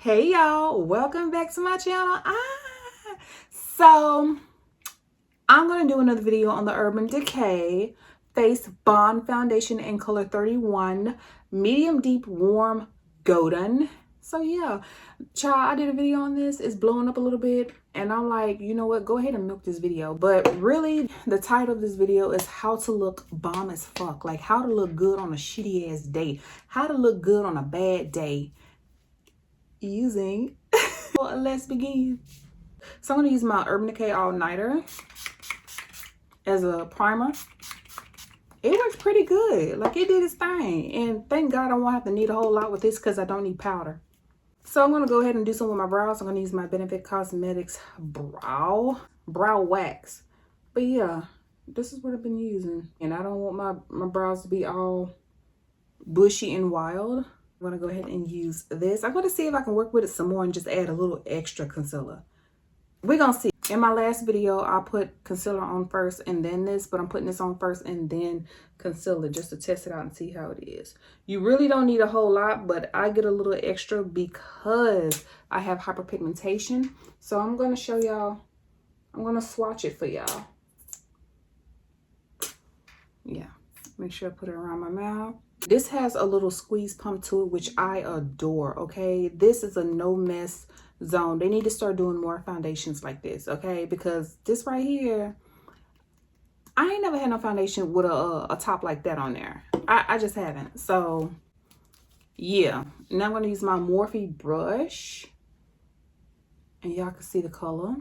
Hey y'all, welcome back to my channel. So I'm gonna do another video on the Urban Decay Face Bond Foundation in color 31, medium deep warm golden. So yeah, child, I did a video on this. It's blowing up a little bit, and I'm like, you know what? Go ahead and milk this video. But really, the title of this video is how to look bomb as fuck, like how to look good on a shitty ass day, how to look good on a bad day using well, let's begin. So I'm going to use my Urban Decay All Nighter as a primer. It works pretty good. Like, it did its thing. And thank God I won't have to need a whole lot with this because I don't need powder. So I'm going to go ahead and do some with my brows. I'm going to use my Benefit Cosmetics brow wax. But yeah, this is what I've been using. And I don't want my brows to be all bushy and wild. I'm going to go ahead and use this. I'm going to see if I can work with it some more and just add a little extra concealer. We're going to see. In my last video, I put concealer on first and then this, but I'm putting this on first and then concealer just to test it out and see how it is. You really don't need a whole lot, but I get a little extra because I have hyperpigmentation. So I'm going to show y'all. I'm going to swatch it for y'all. Yeah. Make sure I put it around my mouth. This has a little squeeze pump to it, which I adore, okay? This is a no mess zone. They need to start doing more foundations like this, okay? Because this right here, I ain't never had no foundation with a top like that on there. I just haven't. So, yeah. Now I'm going to use my Morphe brush. And y'all can see the color.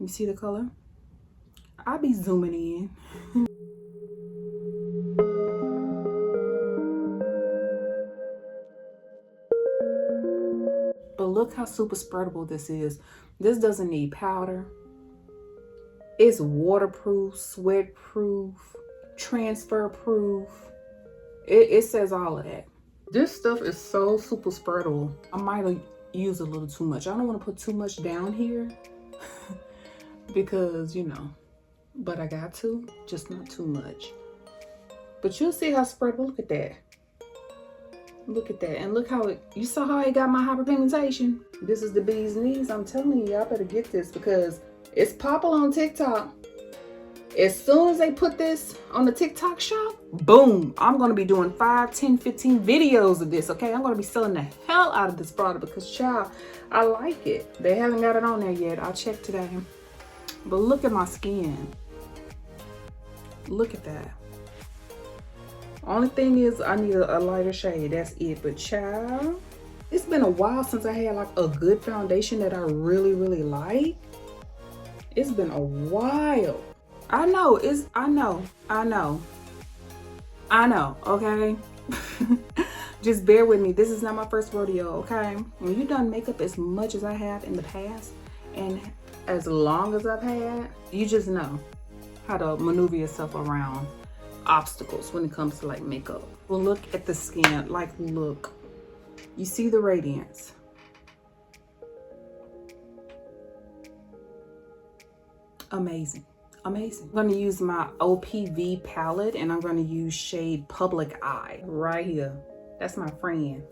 You see the color? I'll be zooming in. But look how super spreadable this is. This doesn't need powder. It's waterproof, sweat proof, transfer proof. It says all of that. This stuff is so super spreadable. I might have used a little too much. I don't want to put too much down here because, you know, but I got to, just not too much. But you'll see how spreadable. Look at that. Look at that. And look how it, you saw how it got my hyperpigmentation. This is the bee's knees. I'm telling you, y'all better get this because it's popular on TikTok. As soon as they put this on the TikTok shop, boom, I'm going to be doing 5, 10, 15 videos of this, okay? I'm going to be selling the hell out of this product because, child, I like it. They haven't got it on there yet. I'll check today. But look at my skin. Look at that. Only thing is I need a lighter shade. That's it. But child, it's been a while since I had like a good foundation that I really, really like. It's been a while. I know. Okay? Just bear with me. This is not my first rodeo, okay? When you've done makeup as much as I have in the past and as long as I've had, you just know how to maneuver yourself around obstacles when it comes to like makeup. Well, look at the skin. Like, look, you see the radiance. Amazing. Amazing. I'm going to use my OPV palette and I'm going to use shade Public Eye right here. That's my friend.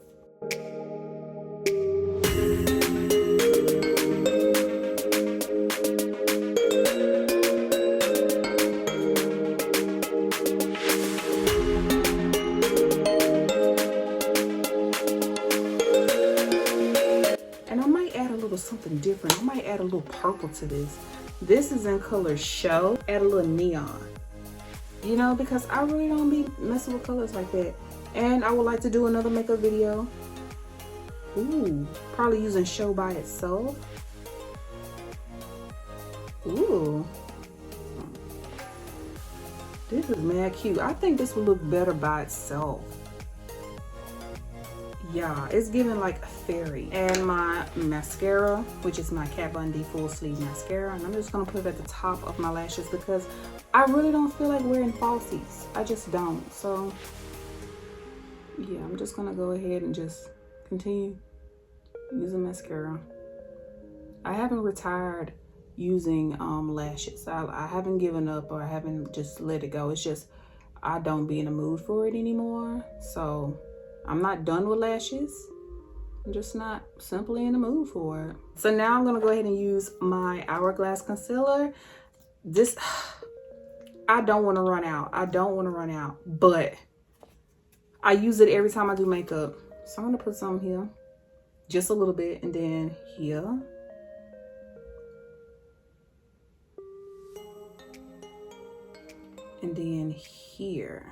Something different. I might add a little purple to this. This is in color Show. Add a little neon, you know, because I really don't be messing with colors like that. And I would like to do another makeup video. Ooh, probably using Show by itself. Ooh, this is mad cute. I think this would look better by itself. Yeah, it's giving like a fairy. And my mascara, which is my Kat Von D full sleeve mascara, and I'm just gonna put it at the top of my lashes because I really don't feel like wearing falsies. I just don't. So yeah, I'm just gonna go ahead and just continue using mascara. I haven't retired using lashes. I haven't given up or I haven't just let it go. It's just I don't be in the mood for it anymore. So I'm not done with lashes, I'm just not simply in the mood for it. So now I'm gonna go ahead and use my Hourglass concealer. This, I don't want to run out. I don't want to run out, but I use it every time I do makeup. So I'm gonna put some here, just a little bit, and then here. And then here.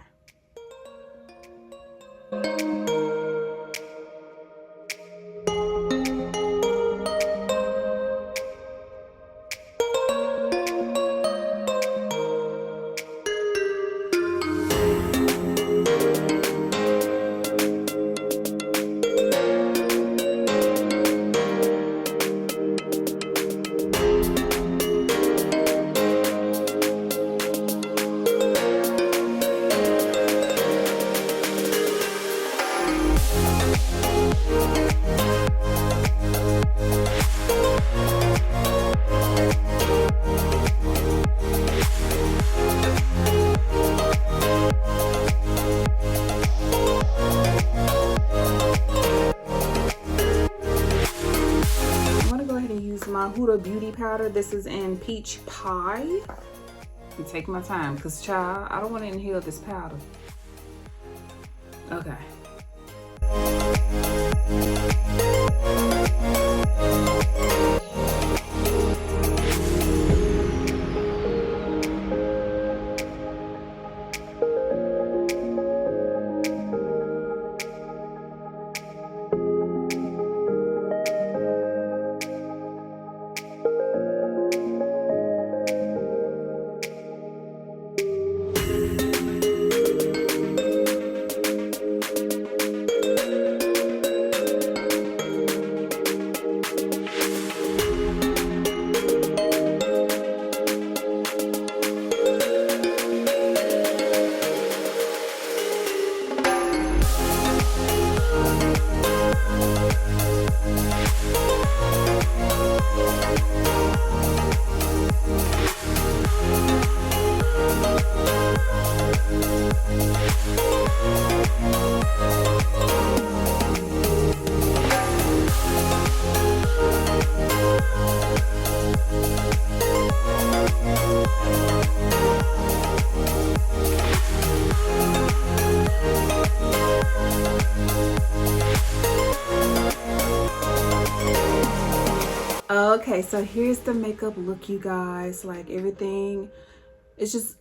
My Huda Beauty powder. This is in Peach Pie. I'm taking my time because, child, I don't want to inhale this powder. Okay. Okay, so here's the makeup look, you guys. Like, everything, it's just,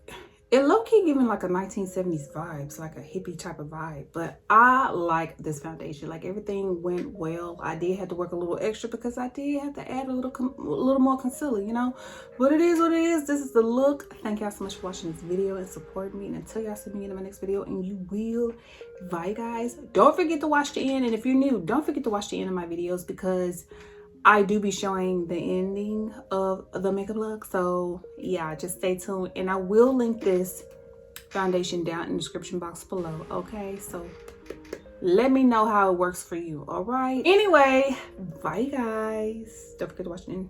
it low-key giving like a 1970s vibes, like a hippie type of vibe. But I like this foundation. Like, everything went well. I did have to work a little extra because I did have to add a little more concealer, you know. But it is what it is. This is the look. Thank y'all so much for watching this video and supporting me. And until y'all see me in my next video, and you will, bye guys. Don't forget to watch the end. And if you're new, don't forget to watch the end of my videos, because I do be showing the ending of the makeup look. So yeah, just stay tuned. And I will link this foundation down in the description box below. Okay, so let me know how it works for you. All right. Anyway, bye guys. Don't forget to watch the end.